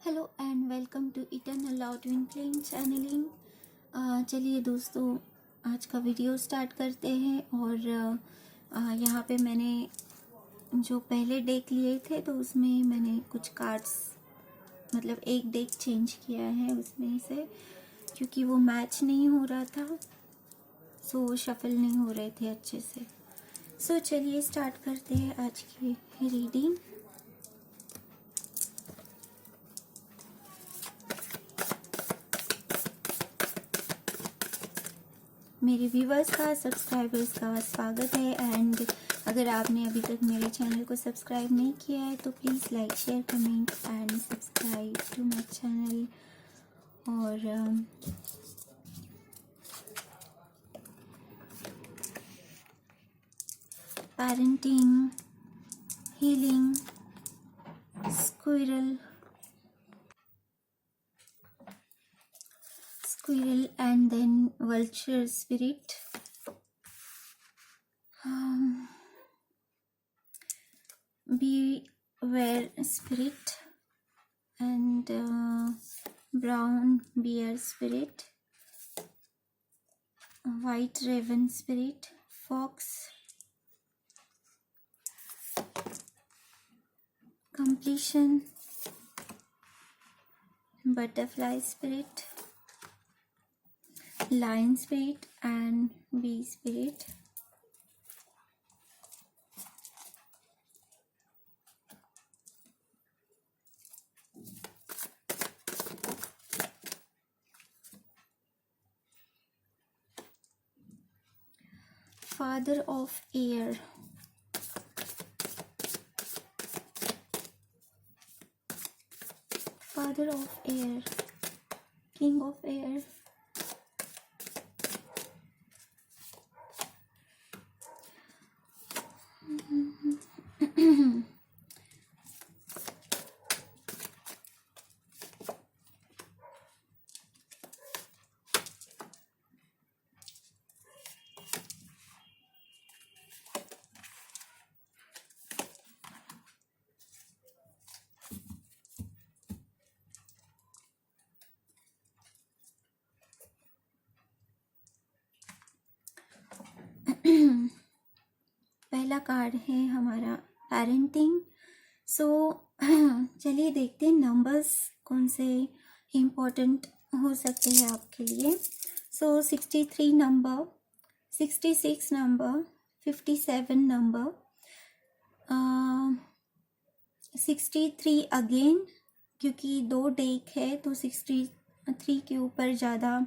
Hello and welcome to eternal love twin flame channeling. चलिए दोस्तों, आज का वीडियो स्टार्ट करते हैं। और यहाँ पे मैंने जो पहले डेक लिए थे तो उसमें मैंने कुछ कार्ड्स मतलब एक डेक चेंज किया है उसमें से, क्योंकि वो मैच नहीं हो रहा था, सो शफल नहीं हो रहे थे अच्छे से। सो चलिए स्टार्ट करते हैं आज की रीडिंग। मेरे व्यूवर्स का, सब्सक्राइबर्स का स्वागत है। एंड अगर आपने अभी तक मेरे चैनल को सब्सक्राइब नहीं किया है तो please like, share, comment and subscribe to my channel. और parenting, healing, squirrel and then vulture spirit, beware spirit and brown bear spirit, white raven spirit, fox, completion, butterfly spirit, lion spirit and bee spirit. Father of air, father of air, king of air, पहला card है हमारा parenting. सो चलिए देखते हैं numbers कौन से important हो सकते हैं आपके लिए। सो 63 नंबर, 66 नंबर, 57 नंबर, 63 अगेन, क्योंकि दो डेक है तो 63 के ऊपर ज़्यादा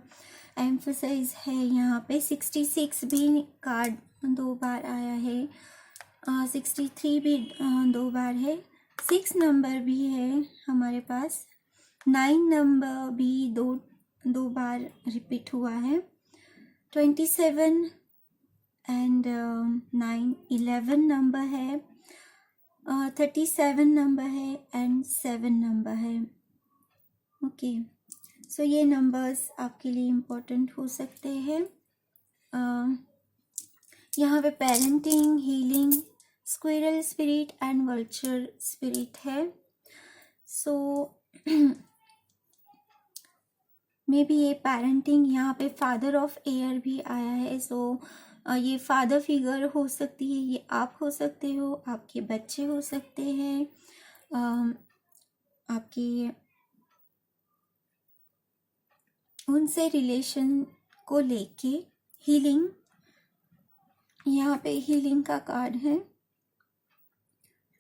एम्फोसाइज है यहाँ पे। 66 भी कार्ड दो बार आया है, 63 भी दो बार है, 6 नंबर भी है हमारे पास, 9 नंबर भी दो बार रिपीट हुआ है, 27 एंड 9 11 नंबर है, 37 नंबर है एंड 7 नंबर है। ओके, सो ये नंबर्स आपके लिए इम्पोर्टेंट हो सकते हैं। यहाँ पे parenting, healing, squirrel spirit and vulture spirit है। सो मे बी ये पेरेंटिंग, यहाँ पे फादर ऑफ एयर भी आया है। सो ये फादर फिगर हो सकती है, ये आप हो सकते हो, आपके बच्चे हो सकते हैं, आपके उनसे रिलेशन को लेके। हीलिंग, यहाँ पे हीलिंग का कार्ड है।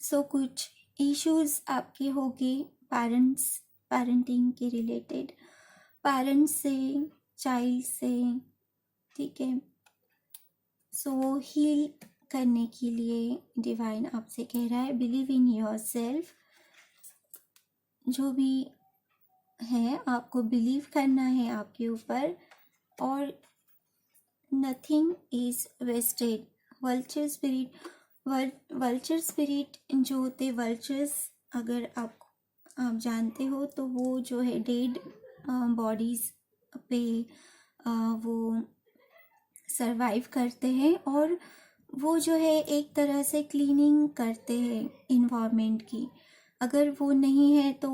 सो कुछ इश्यूज आपके होंगे पेरेंटिंग के रिलेटेड, पेरेंट्स से, चाइल्ड से, ठीक है। सो हील करने के लिए डिवाइन आपसे कह रहा है बिलीव इन योर सेल्फ। जो भी है आपको बिलीव करना है आपके ऊपर, और nothing is wasted. Vulture spirit जो होते वल्चर्स, अगर आप जानते हो तो वो जो है डेड बॉडीज पे वो सरवाइव करते हैं, और वो जो है एक तरह से क्लीनिंग करते हैं इन्वायरमेंट की। अगर वो नहीं है तो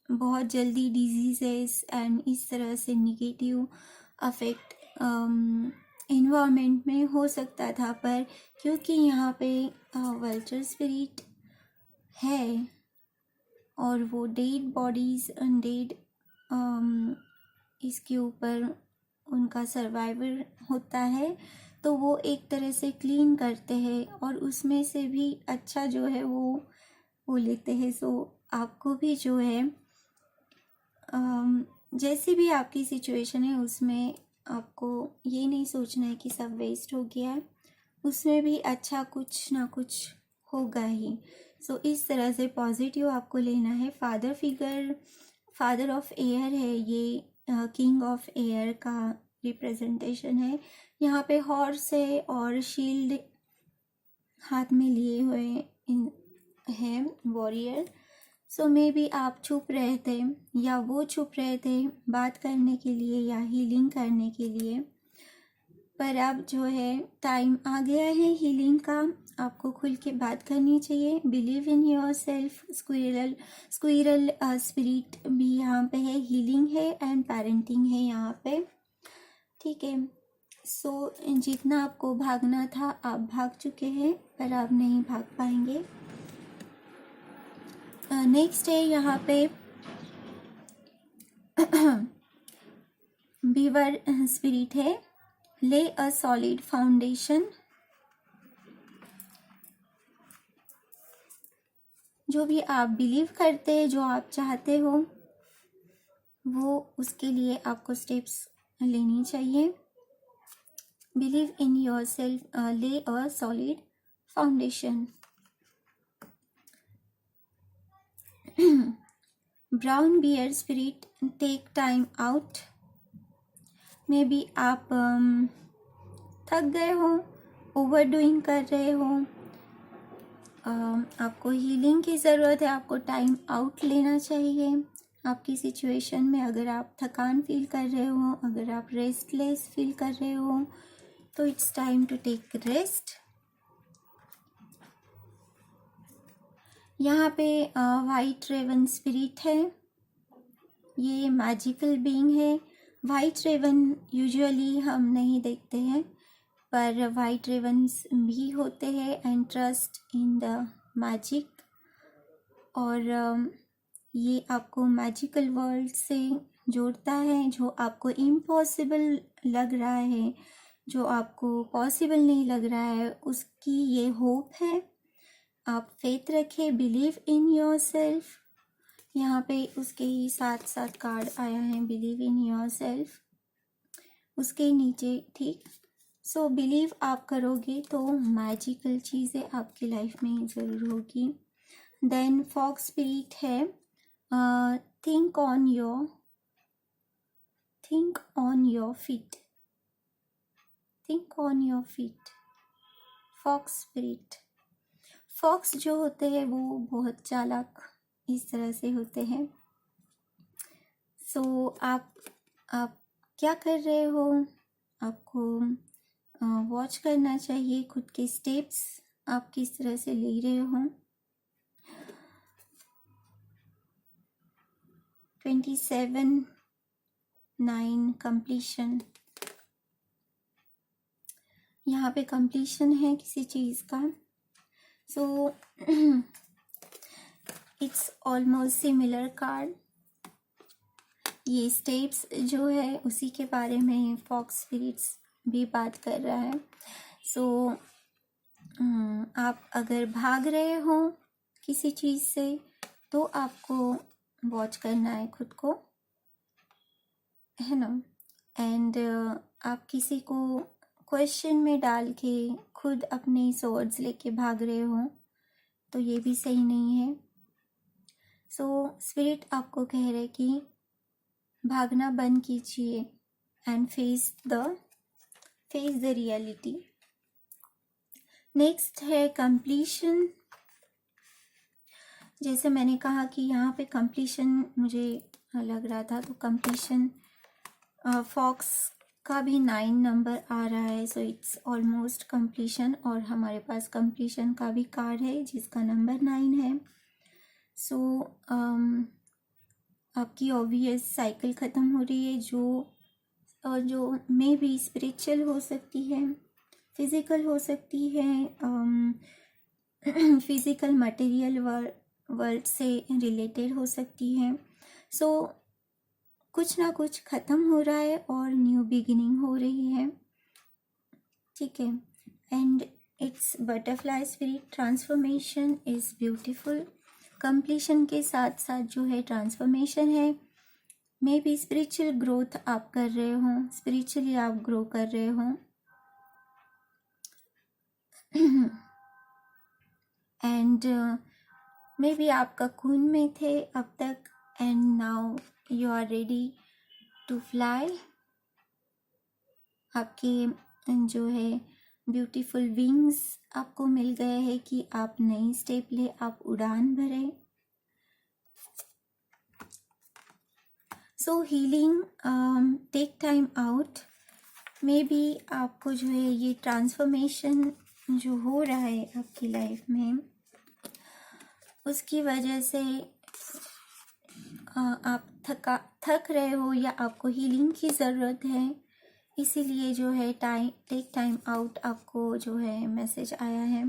बहुत जल्दी डिजीजेस एंड इस तरह से निगेटिव अफेक्ट इन्वायरमेंट में हो सकता था, पर क्योंकि यहाँ पे वल्चर स्पिरिट है और वो डेड बॉडीज अनडेड इसके ऊपर उनका सर्वाइवल होता है, तो वो एक तरह से क्लीन करते हैं और उसमें से भी अच्छा जो है वो लेते हैं। सो आपको भी जो है जैसी भी आपकी सिचुएशन है उसमें आपको ये नहीं सोचना है कि सब वेस्ट हो गया है, उसमें भी अच्छा कुछ ना कुछ होगा ही। सो इस तरह से पॉजिटिव आपको लेना है। Father figure, father of air है, ये किंग ऑफ एयर का रिप्रेजेंटेशन है। यहाँ पे हॉर्स है और शील्ड हाथ में लिए हुए है वॉरियर। सो मे बी आप चुप रहे थे या वो चुप रहे थे बात करने के लिए या हीलिंग करने के लिए, पर अब जो है टाइम आ गया है हीलिंग का। आपको खुल के बात करनी चाहिए। Believe in your self. Squirrel spirit भी यहाँ पे है, हीलिंग है एंड पेरेंटिंग है यहाँ पे, ठीक है। सो जितना आपको भागना था आप भाग चुके हैं, पर आप नहीं भाग पाएंगे। नेक्स्ट है यहाँ पे बीवर स्पिरिट है। ले अ सॉलिड फाउंडेशन। जो भी आप बिलीव करते हैं, जो आप चाहते हो, वो उसके लिए आपको स्टेप्स लेनी चाहिए। Believe in your self, lay a solid foundation. Brown bear spirit, take time out. Maybe आप थक गए हो, ओवरडूइंग कर रहे हो, आपको हीलिंग की ज़रूरत है, आपको टाइम आउट लेना चाहिए। आपकी सिचुएशन में अगर आप थकान फील कर रहे हो, अगर आप रेस्टलेस फील कर रहे हो, तो it's time to take rest. यहाँ पे वाइट रेवन स्पिरिट है, ये मैजिकल बीइंग है। वाइट रेवन यूजुअली हम नहीं देखते हैं, पर वाइट रेवन्स भी होते हैं and trust in the magic, और ये आपको मैजिकल वर्ल्ड से जोड़ता है। जो आपको इम्पॉसिबल लग रहा है, जो आपको पॉसिबल नहीं लग रहा है, उसकी ये होप है। आप फेथ रखें, बिलीव इन योर सेल्फ। यहाँ पे उसके ही साथ साथ कार्ड आया है, बिलीव इन योर सेल्फ, उसके नीचे, ठीक। सो बिलीव आप करोगे तो मैजिकल चीज़ें आपकी लाइफ में ज़रूर होगी। देन फॉग स्पिरिट है, think on your feet, think on your feet. Fox spirit, fox जो होते हैं वो बहुत चालाक इस तरह से होते हैं। सो आप क्या कर रहे हो, आपको वॉच करना चाहिए खुद के स्टेप्स, आप किस तरह से ले रहे हो। 27/9 कंप्लीशन, यहाँ पे कंप्लीशन है किसी चीज़ का। So it's almost similar card. ये स्टेप्स जो है उसी के बारे में फॉक्स स्पिरिट्स भी बात कर रहा है। सो आप अगर भाग रहे हो किसी चीज़ से, तो आपको वॉच करना है खुद को, है ना। एंड आप किसी को क्वेश्चन में डाल के खुद अपने सवर्ड्स लेके भाग रहे हो, तो ये भी सही नहीं है। सो स्पिरिट आपको कह रहे कि भागना बंद कीजिए and face the reality. Next है कंप्लीशन। जैसे मैंने कहा कि यहाँ पे कंप्लीशन मुझे लग रहा था, तो कंप्लीशन फॉक्स का भी 9 नंबर आ रहा है, सो इट्स ऑलमोस्ट कंप्लीशन। और हमारे पास कंप्लीशन का भी कार्ड है जिसका नंबर 9 है। सो आपकी ऑब्वियस साइकिल ख़त्म हो रही है, जो मे बी स्पिरिचुअल हो सकती है, फिज़िकल हो सकती है, फिज़िकल मटेरियल वर्ल्ड से रिलेटेड हो सकती है। सो कुछ ना कुछ ख़त्म हो रहा है और न्यू बिगिनिंग हो रही है, ठीक है। And it's butterfly spirit transformation is beautiful. Completion के साथ साथ जो है ट्रांसफॉर्मेशन है। मे बी स्पिरिचुअल ग्रोथ आप कर रहे हो, स्पिरिचुअली आप ग्रो कर रहे हो, एंड मे बी आप ककून में थे अब तक, and now you are ready to fly. आपके जो है ब्यूटीफुल विंग्स आपको मिल गए हैं कि आप नई स्टेप ले, आप उड़ान भरे। So healing take time out. Maybe आपको जो है ये ट्रांसफॉर्मेशन जो हो रहा है आपकी लाइफ में, उसकी वजह से आप थक रहे हो या आपको हीलिंग की ज़रूरत है, इसीलिए जो है टेक टाइम आउट आपको जो है मैसेज आया है।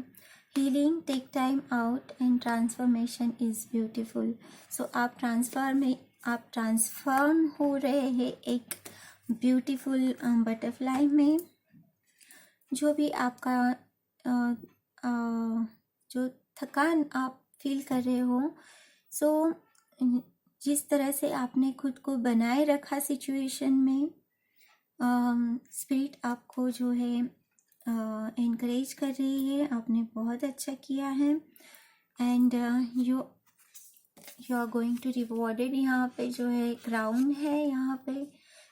Healing take time out and transformation is beautiful. So आप ट्रांसफॉर्म हो रहे हैं एक ब्यूटीफुल बटरफ्लाई में। जो भी आपका जो थकान आप फील कर रहे हो, सो जिस तरह से आपने खुद को बनाए रखा सिचुएशन में, स्पिरिट आपको जो है इनकरेज कर रही है, आपने बहुत अच्छा किया है, and you are going to rewarded. यहाँ पे जो है क्राउन है, यहाँ पे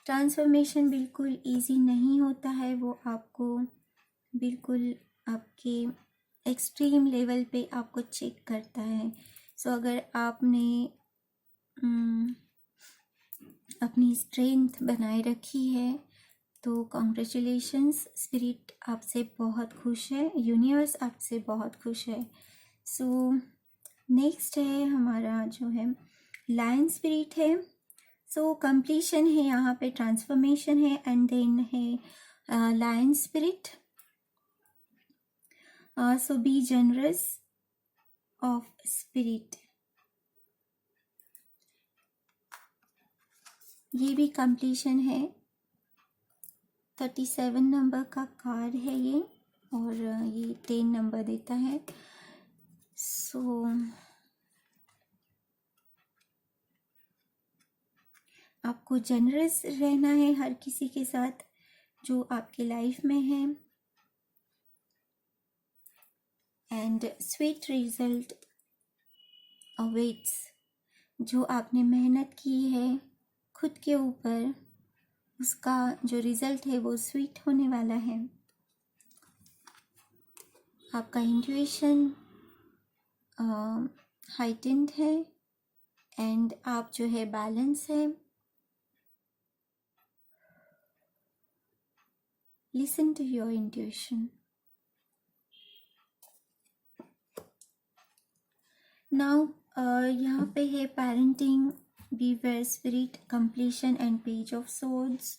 ट्रांसफॉर्मेशन बिल्कुल इजी नहीं होता है, वो आपको बिल्कुल आपके एक्सट्रीम लेवल पे आपको चेक करता है। सो अगर आपने अपनी स्ट्रेंथ बनाए रखी है तो कॉन्ग्रेचुलेशंस, स्पिरिट आपसे बहुत खुश है, यूनिवर्स आपसे बहुत खुश है। सो नेक्स्ट है हमारा जो है लायन स्पिरिट है। सो कंप्लीशन है, यहाँ पे ट्रांसफॉर्मेशन है, एंड देन है lion spirit. So be generous of spirit, ये भी कंप्लीशन है। 37 नंबर का कार्ड है ये, और ये 10 नंबर देता है। सो आपको जनरस रहना है हर किसी के साथ जो आपके लाइफ में है, एंड स्वीट रिजल्ट अवेट्स। जो आपने मेहनत की है खुद के ऊपर, उसका जो रिजल्ट है वो स्वीट होने वाला है। आपका इंट्यूशन हाइटेंड है, एंड आप जो है बैलेंस है। Listen to your intuition. Now यहाँ पे है parenting, beware spirit, completion and page of swords.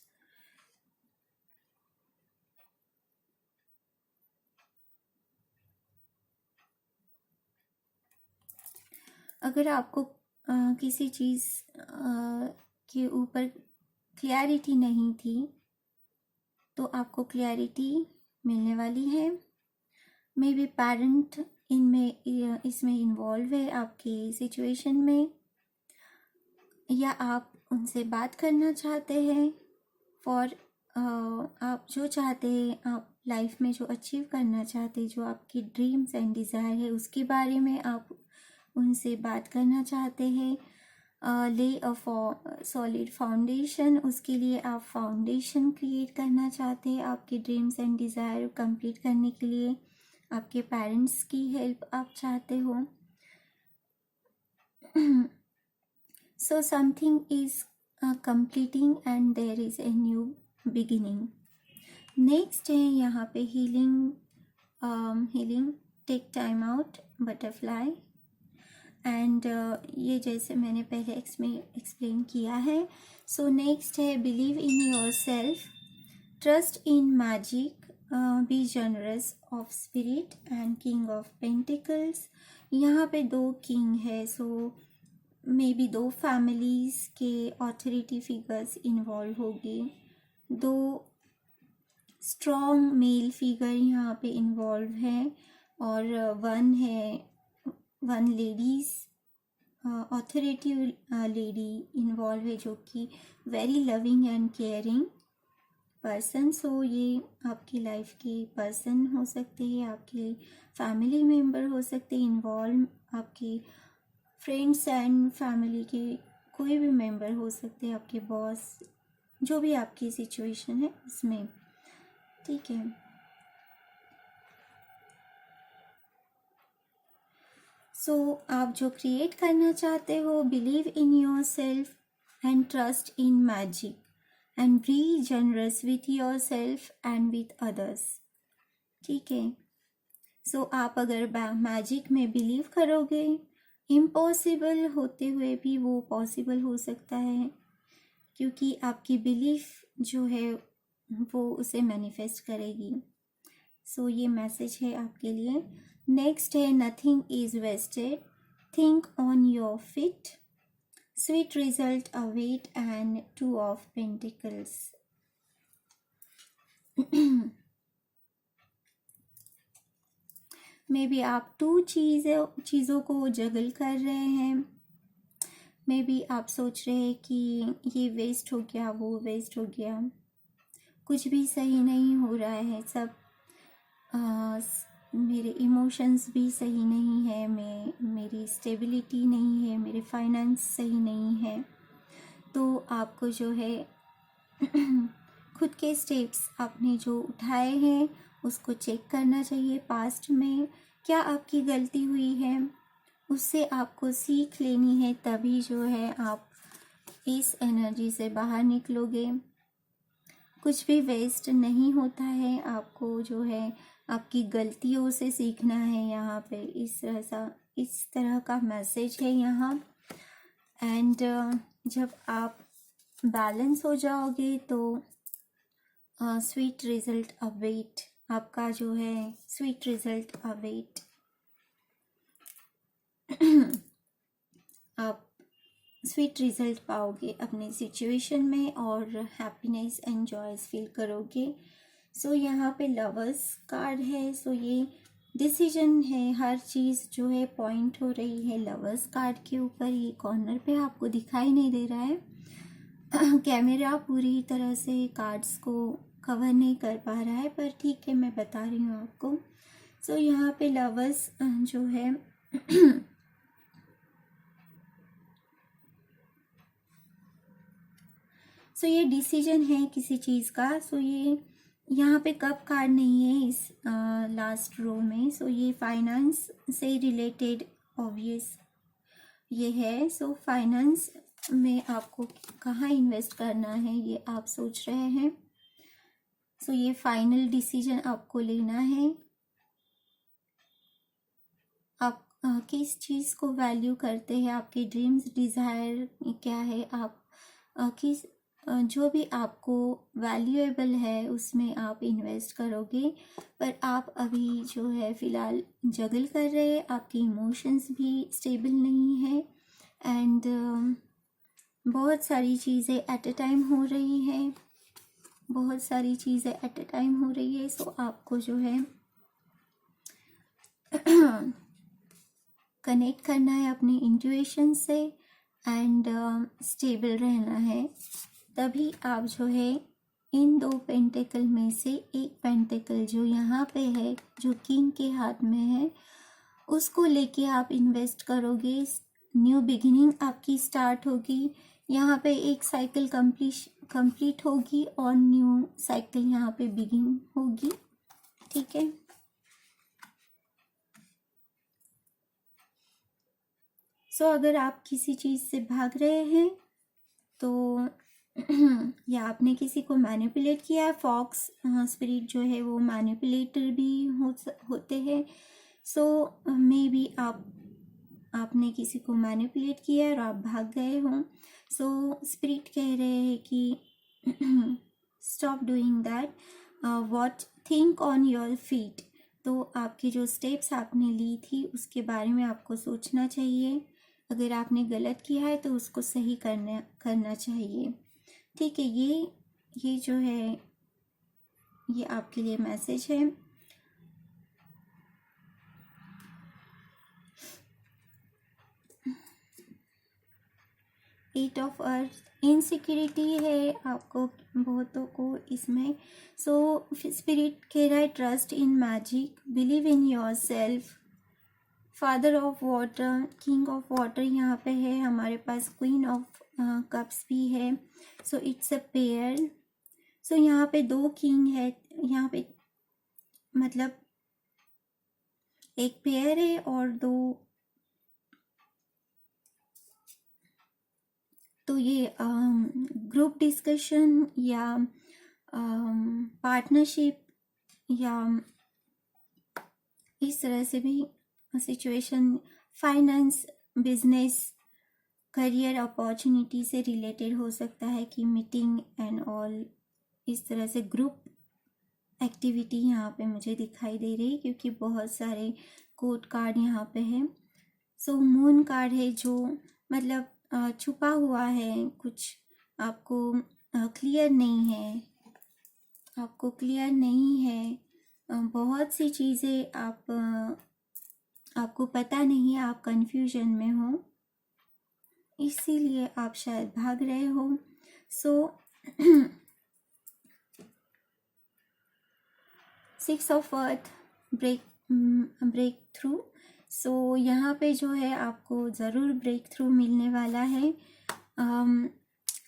अगर आपको किसी चीज़ के ऊपर क्लैरिटी नहीं थी तो आपको क्लैरिटी मिलने वाली है। मे बी पेरेंट इसमें इन्वॉल्व है आपके सिचुएशन में, या आप उनसे बात करना चाहते हैं फॉर आप जो चाहते हैं, आप लाइफ में जो अचीव करना चाहते हैं, जो आपकी ड्रीम्स एंड डिज़ायर है उसके बारे में आप उनसे बात करना चाहते हैं। ले अ सॉलिड फाउंडेशन, उसके लिए आप फाउंडेशन क्रिएट करना चाहते हैं आपके ड्रीम्स एंड डिज़ायर कंप्लीट करने के लिए। आपके पेरेंट्स की हेल्प आप चाहते हो। So something is completing and there is a new beginning. Next है यहाँ पे healing take time out butterfly, and ये जैसे मैंने पहले एक्सप्लेन किया है. सो नेक्स्ट है believe in your self, trust in magic, be generous of spirit and king of pentacles. यहाँ पे 2 किंग है, सो मे बी 2 फैमिलीज के ऑथोरिटी फिगर्स इन्वॉल्व होगी. 2 स्ट्रॉन्ग मेल फिगर यहाँ पे इन्वॉल्व है और 1 लेडीज ऑथोरिटी लेडी इन्वॉल्व है जो कि very loving and caring person. So ये आपकी लाइफ के पर्सन हो सकते हैं, आपके फैमिली मेम्बर हो सकते हैं इन्वॉल्व, आपके फ्रेंड्स एंड फैमिली के कोई भी मेम्बर हो सकते हैं, आपके बॉस, जो भी आपकी सिचुएशन है उसमें. ठीक है. सो आप जो क्रिएट करना चाहते हो, believe in your self and trust in magic and B generous with your self and with others. ठीक है. सो आप अगर मैजिक में बिलीव करोगे, इम्पॉसिबल होते हुए भी वो पॉसिबल हो सकता है, क्योंकि आपकी बिलीफ जो है वो उसे मैनिफेस्ट करेगी. सो ये मैसेज है आपके लिए. नेक्स्ट है nothing is wasted, think on your feet, sweet result await and 2 of pentacles. Maybe आप 2 चीज़ों को जगल कर रहे हैं. मे बी आप सोच रहे हैं कि ये वेस्ट हो गया, वो वेस्ट हो गया, कुछ भी सही नहीं हो रहा है, सब मेरे इमोशंस भी सही नहीं है, मेरी स्टेबिलिटी नहीं है, मेरे फाइनेंस सही नहीं है. तो आपको जो है खुद के स्टेप्स आपने जो उठाए हैं उसको चेक करना चाहिए. पास्ट में क्या आपकी गलती हुई है, उससे आपको सीख लेनी है, तभी जो है आप इस एनर्जी से बाहर निकलोगे. कुछ भी वेस्ट नहीं होता है, आपको जो है आपकी गलतियों से सीखना है. यहाँ पे इस तरह का मैसेज है यहाँ. एंड जब आप बैलेंस हो जाओगे तो स्वीट रिजल्ट अवेट, आपका जो है स्वीट रिजल्ट अवेट. आप स्वीट रिजल्ट पाओगे अपने सिचुएशन में और हैप्पीनेस एंड जॉयस फील करोगे. सो यहाँ पे लवर्स कार्ड है. सो ये डिसीजन है, हर चीज़ जो है पॉइंट हो रही है लवर्स कार्ड के ऊपर. ये कॉर्नर पे आपको दिखाई नहीं दे रहा है, कैमरा पूरी तरह से कार्ड्स को कवर नहीं कर पा रहा है, पर ठीक है मैं बता रही हूँ आपको. सो यहाँ पे लवर्स जो है सो ये डिसीजन है किसी चीज़ का. सो ये यहाँ पे कप कार्ड नहीं है इस लास्ट रो में. सो ये फाइनेंस से रिलेटेड ऑब्वियस ये है. सो फाइनेंस में आपको कहाँ इन्वेस्ट करना है ये आप सोच रहे हैं. सो ये फाइनल डिसीजन आपको लेना है. आप किस चीज़ को वैल्यू करते हैं, आपके ड्रीम्स डिज़ायर क्या है, आप किस जो भी आपको वैल्यूएबल है उसमें आप इन्वेस्ट करोगे. पर आप अभी जो है फ़िलहाल जगल कर रहे हैं, आपके इमोशंस भी स्टेबल नहीं है एंड बहुत सारी चीज़ें एट अ टाइम हो रही हैं, बहुत सारी चीज़ें एट अ टाइम हो रही है. सो आपको जो है कनेक्ट करना है अपने इंट्यूशन से एंड स्टेबल रहना है, तभी आप जो है इन 2 पेंटिकल में से एक पेंटिकल जो यहाँ पे है, जो किंग के हाथ में है, उसको लेके आप इन्वेस्ट करोगे. न्यू बिगिनिंग आपकी स्टार्ट होगी. यहाँ पे एक साइकिल कंप्लीट होगी और न्यू साइकिल यहाँ पे बिगिन होगी. ठीक है. सो अगर आप किसी चीज़ से भाग रहे हैं तो या आपने किसी को मैनिपुलेट किया है, फॉक्स स्पिरिट जो है वो मैनिपुलेटर भी होते हैं. सो मे बी आप आपने किसी को मैनिपुलेट किया है और आप भाग गए हो। सो स्पिरिट कह रहे हैं कि stop doing that, what think on your feet. तो आपकी जो स्टेप्स आपने ली थी उसके बारे में आपको सोचना चाहिए। अगर आपने गलत किया है तो उसको सही करना चाहिए। ठीक है, ये जो है ये आपके लिए मैसेज है। एट ऑफ अर्थ, इनसिक्योरिटी है आपको बहुतों को इसमें। सो स्पिरिट कह रहा है trust in magic, believe in your self. Father of water, king of water यहाँ पे है हमारे पास, क्वीन ऑफ कप्स भी है। So it's a pair. सो यहाँ पे 2 किंग है, यहाँ पे मतलब एक पेयर है और 2, तो ये ग्रुप डिस्कशन या पार्टनरशिप या इस तरह से भी situation, finance, business, career opportunity से रिलेटेड हो सकता है कि मीटिंग एंड ऑल, इस तरह से ग्रुप एक्टिविटी यहाँ पे मुझे दिखाई दे रही, क्योंकि बहुत सारे कोड कार्ड यहाँ पे है। सो मून कार्ड है जो मतलब छुपा हुआ है, कुछ आपको क्लियर नहीं है, आपको क्लियर नहीं है, बहुत सी चीज़ें आपको पता नहीं है, आप कंफ्यूजन में हो, इसीलिए आप शायद भाग रहे हो। सो 6 ऑफ अर्थ, ब्रेक थ्रू। सो यहाँ पे जो है आपको ज़रूर ब्रेक थ्रू मिलने वाला है।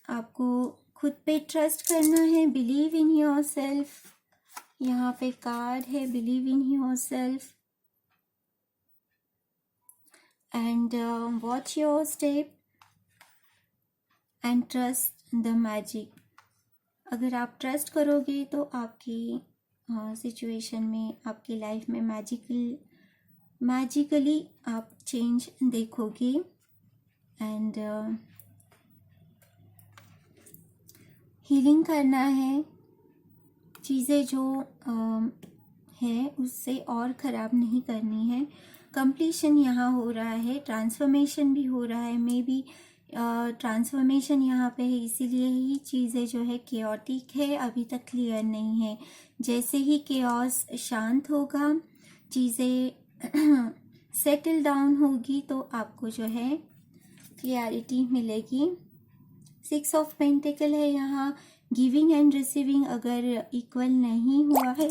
आपको खुद पे ट्रस्ट करना है, बिलीव इन योर सेल्फ। यहाँ पे कार्ड है believe in your self and watch your step and trust the magic. अगर आप ट्रस्ट करोगे तो आपकी सिचुएशन में, आपकी लाइफ में मैजिकली आप चेंज देखोगे। एंड हीलिंग करना है, चीज़ें जो है उससे और ख़राब नहीं करनी है। कंप्लीशन यहाँ हो रहा है, ट्रांसफॉर्मेशन भी हो रहा है, मे बी ट्रांसफॉर्मेशन यहाँ पे है, इसीलिए ही चीज़ें जो है केओटिक है, अभी तक क्लियर नहीं है। जैसे ही केओस शांत होगा, चीज़ें सेटल डाउन होगी तो आपको जो है क्लियरिटी मिलेगी। 6 ऑफ पेंटिकल है यहाँ, गिविंग एंड रिसीविंग अगर इक्वल नहीं हुआ है